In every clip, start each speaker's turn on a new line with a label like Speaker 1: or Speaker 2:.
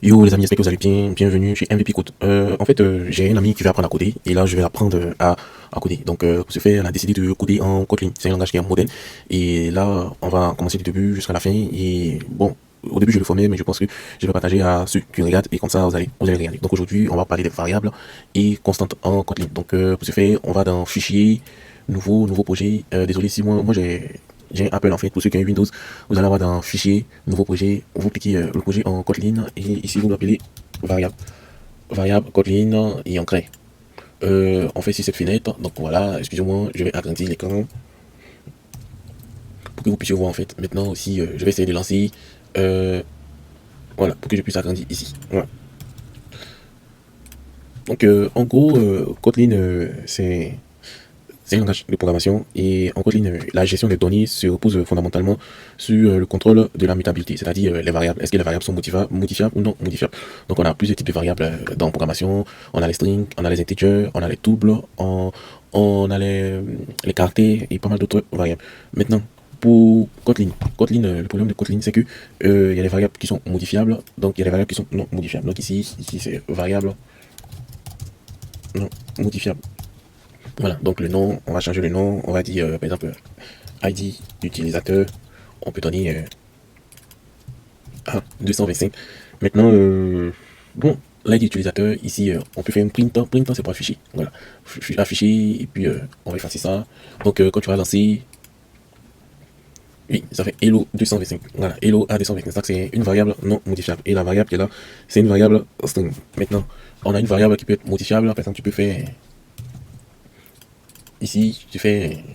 Speaker 1: Yo les amis, j'espère que vous allez bien, bienvenue chez MVP Code. J'ai un ami qui veut apprendre à coder et là je vais apprendre à coder. Pour ce faire, on a décidé de coder en Kotlin. C'est un langage qui est moderne et là on va commencer du début jusqu'à la fin. Et bon, au début je le formais mais je pense que je vais partager à ceux qui regardent et comme ça vous allez regarder. Donc aujourd'hui on va parler des variables et constantes en Kotlin. Pour ce faire, on va dans fichier, nouveau projet. Désolé si moi j'ai un Apple en fait. Pour ceux qui ont Windows, vous allez avoir dans fichier, nouveau projet, vous cliquez le projet en Kotlin et ici vous l'appelez variable Kotlin et on crée. On fait ici cette fenêtre, donc voilà, excusez-moi, je vais agrandir l'écran pour que vous puissiez voir en fait. Maintenant aussi, je vais essayer de lancer, voilà, pour que je puisse agrandir ici. Voilà. En gros, Kotlin, c'est un langage de programmation et en Kotlin, la gestion des données se repose fondamentalement sur le contrôle de la mutabilité, c'est-à-dire les variables. Est-ce que les variables sont modifiables ou non modifiables? Donc on a plusieurs types de variables dans la programmation. On a les strings, on a les integers, on a les doubles, on a les caractères et pas mal d'autres variables. Maintenant, pour Kotlin, le problème de Kotlin, c'est que il y a des variables qui sont modifiables, donc il y a des variables qui sont non modifiables. Donc ici c'est variable non modifiable. Voilà, donc le nom, on va changer le nom, on va dire par exemple ID utilisateur, on peut donner 225. Maintenant, bon, l'ID utilisateur, ici, on peut faire une print c'est pour afficher, voilà, afficher, et puis on va effacer ça. Donc quand tu vas lancer, oui, ça fait hello 225, voilà, hello a 225, c'est une variable non modifiable, et la variable qui est là, c'est une variable string. Maintenant, on a une variable qui peut être modifiable, par exemple, tu peux faire ici,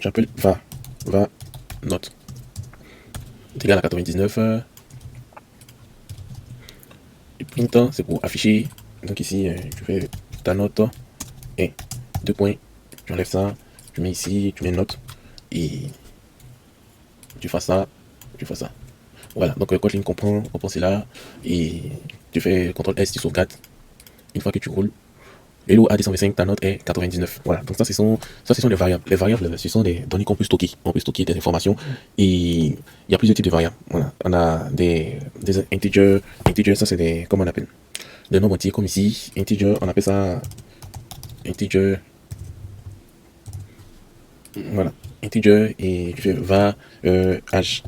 Speaker 1: j'appelle va note est égal à 99. Et print, c'est pour afficher. Donc ici, tu fais ta note et deux points. Tu enlèves ça, tu mets ici, tu mets note et tu fais ça, Voilà, donc Kotlin comprend cela et tu fais CTRL S, tu sauvegardes. Une fois que tu roules, hello A225, ta note est 99. Voilà, donc ça ce sont des variables. Les variables, ce sont des données qu'on peut stocker. On peut stocker des informations et il y a plusieurs types de variables. Voilà, on a des integers. Integers, ça c'est des, comment on appelle, des nombres entiers comme ici. Integer, on appelle ça integer. Voilà, integer et tu fais va h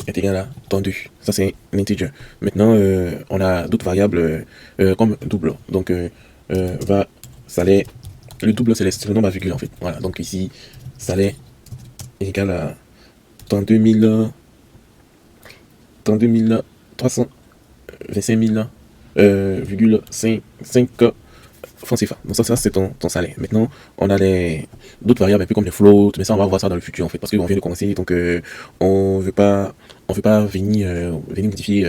Speaker 1: est égal à 32. Ça c'est l'integer. Maintenant, on a d'autres variables comme double. Donc, va, salaire. Le double, c'est le nombre à virgule en fait. Voilà. Donc ici, salaire est égal à 32 325 000, virgule 5 francs CFA. Donc ça c'est ton salaire. Maintenant, on a d'autres variables un peu comme les floats, mais ça on va voir ça dans le futur en fait, parce qu'on vient de commencer, donc on veut pas venir modifier,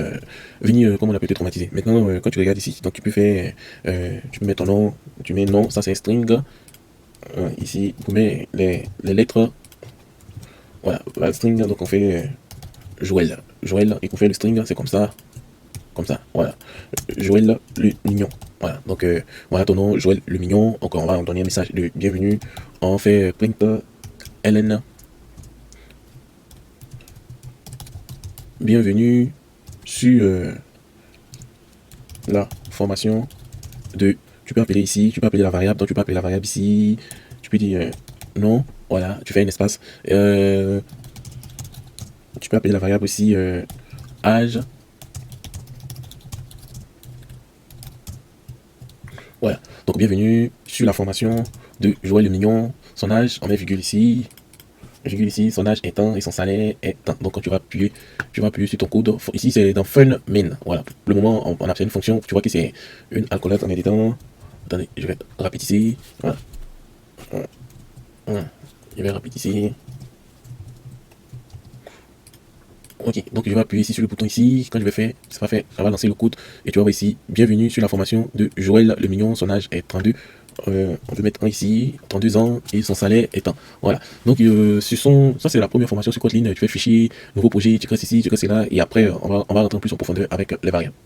Speaker 1: comme on a peut-être traumatisé. Maintenant, quand tu regardes ici, donc tu peux faire, tu peux mettre ton nom, tu mets nom, ça c'est un string. Ici, vous mettez les lettres. Voilà, la string, donc on fait Joël, et qu'on fait le string, c'est comme ça, voilà. Joël le mignon. Voilà, donc voilà ton nom, Joël le mignon. Donc on va donner un message de bienvenue. On fait print LN. Bienvenue sur la formation de. Tu peux appeler ici, tu peux appeler la variable, donc tu peux appeler la variable ici. Tu peux dire non, voilà, tu fais un espace. Tu peux appeler la variable aussi âge. Voilà, donc bienvenue sur la formation de Joël le mignon. Son âge, on met virgule ici, son âge est temps et son salaire est temps. Donc quand tu vas appuyer sur ton code, ici c'est dans fun main. Voilà, pour le moment on a fait une fonction, tu vois que c'est une alcoolate en éditant. Attendez, je vais rapetisser. Voilà. Je vais rapetisser. Ok, donc je vais appuyer ici sur le bouton ici. Quand je vais faire, c'est pas fait, ça va lancer le code et tu vas voir ici, bienvenue sur la formation de Joël le mignon, son âge est 32. On peut mettre 1 ici, 32 ans et son salaire est 1. Voilà, donc ça c'est la première formation sur Kotlin. Tu fais fichier, nouveau projet, tu crées ici, tu crées là et après on va rentrer plus en profondeur avec les variables.